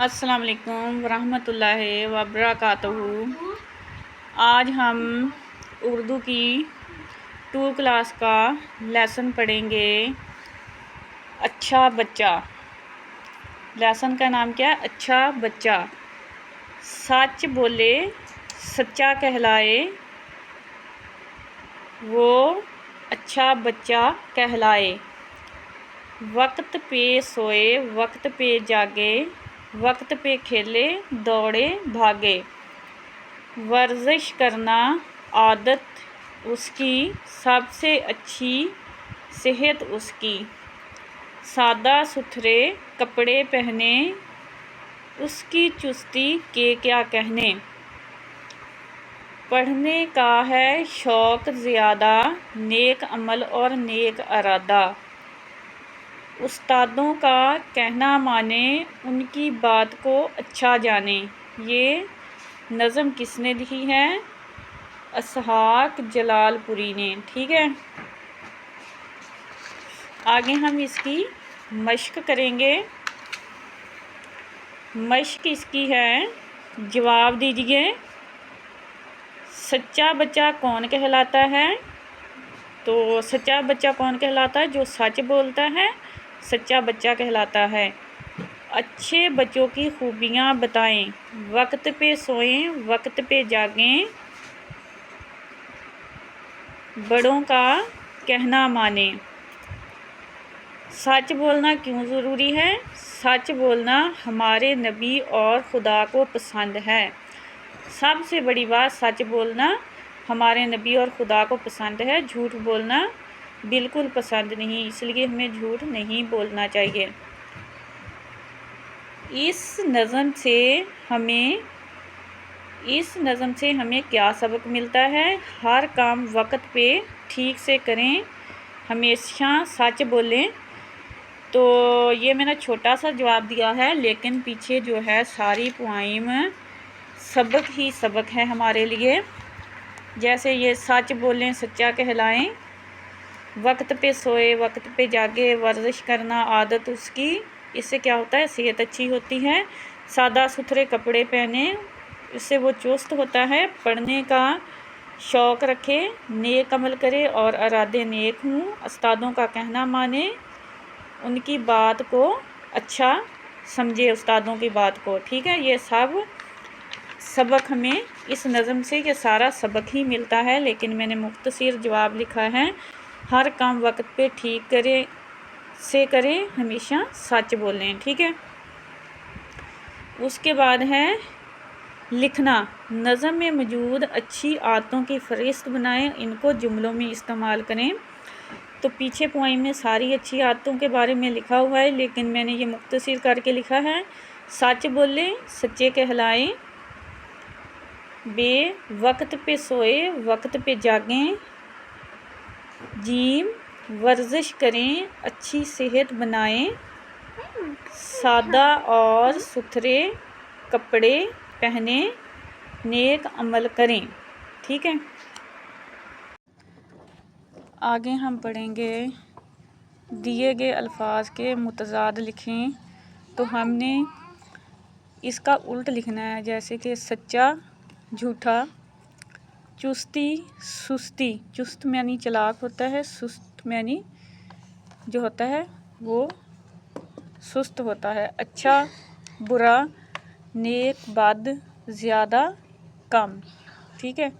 अस्सलाम वालेकुम वरहमतुल्लाहि वबरकातुहू। आज हम उर्दू की 2 क्लास का लेसन पढ़ेंगे। अच्छा बच्चा। लेसन का नाम क्या है? अच्छा बच्चा। सच बोले सच्चा कहलाए, वो अच्छा बच्चा कहलाए। वक्त पे सोए वक्त पे जागे, वक्त पे खेले दौड़े भागे। वर्जिश करना आदत उसकी, सबसे अच्छी सेहत उसकी। सादा सुथरे कपड़े पहने, उसकी चुस्ती के क्या कहने। पढ़ने का है शौक़ ज़्यादा, नेक अमल और नेक इरादा। उस्तादों का कहना माने, उनकी बात को अच्छा जाने। ये नज़म किसने लिखी है? इसहाक जलालपुरी ने। ठीक है, आगे हम इसकी मश्क करेंगे। मश्क इसकी है, जवाब दीजिए। सच्चा बच्चा कौन कहलाता है? तो सच्चा बच्चा कौन कहलाता है? जो सच बोलता है सच्चा बच्चा कहलाता है। अच्छे बच्चों की खूबियाँ बताएं, वक्त पे सोएं वक्त पे जागें, बड़ों का कहना माने। सच बोलना क्यों ज़रूरी है? सच बोलना हमारे नबी और खुदा को पसंद है। सबसे बड़ी बात, सच बोलना हमारे नबी और खुदा को पसंद है। झूठ बोलना बिल्कुल पसंद नहीं, इसलिए हमें झूठ नहीं बोलना चाहिए। इस नज़म से हमें क्या सबक मिलता है? हर काम वक्त पे ठीक से करें, हमेशा सच बोलें। तो ये मैंने छोटा सा जवाब दिया है, लेकिन पीछे जो है सारी पोइम सबक ही सबक है हमारे लिए। जैसे ये सच बोलें सच्चा कहलाएं, वक्त पे सोए वक्त पे जागे, वर्जिश करना आदत उसकी, इससे क्या होता है? सेहत अच्छी होती है। सादा सुथरे कपड़े पहने, इससे वो चुस्त होता है। पढ़ने का शौक़ रखे, नेक अमल करे और इरादे नेक हों। उस्तादों का कहना माने, उनकी बात को अच्छा समझे, उस्तादों की बात को। ठीक है, ये सब सबक हमें इस नज़म से ये सारा सबक ही मिलता है, लेकिन मैंने मुख्तसर जवाब लिखा है। हर काम वक्त पे ठीक करें, हमेशा सच बोलें। ठीक है, उसके बाद है लिखना। नज़म में मौजूद अच्छी आदतों की फ़हरिस्त बनाएं, इनको जुमलों में इस्तेमाल करें। तो पीछे पोइम में सारी अच्छी आदतों के बारे में लिखा हुआ है, लेकिन मैंने ये मुख्तसर करके लिखा है। सच बोलें सच्चे कहलाएं, बे वक्त पे सोए वक्त पे जागें, जीम वर्जिश करें अच्छी सेहत बनाएं, सादा और सुथरे कपड़े पहने, नेक अमल करें। ठीक है, आगे हम पढ़ेंगे दिए गए अल्फाज के मुतज़ाद लिखें। तो हमने इसका उल्ट लिखना है, जैसे कि सच्चा झूठा, चुस्ती सुस्ती। चुस्त यानी चालाक होता है, सुस्त यानी जो होता है वो सुस्त होता है। अच्छा बुरा, नेक बद, ज़्यादा कम। ठीक है।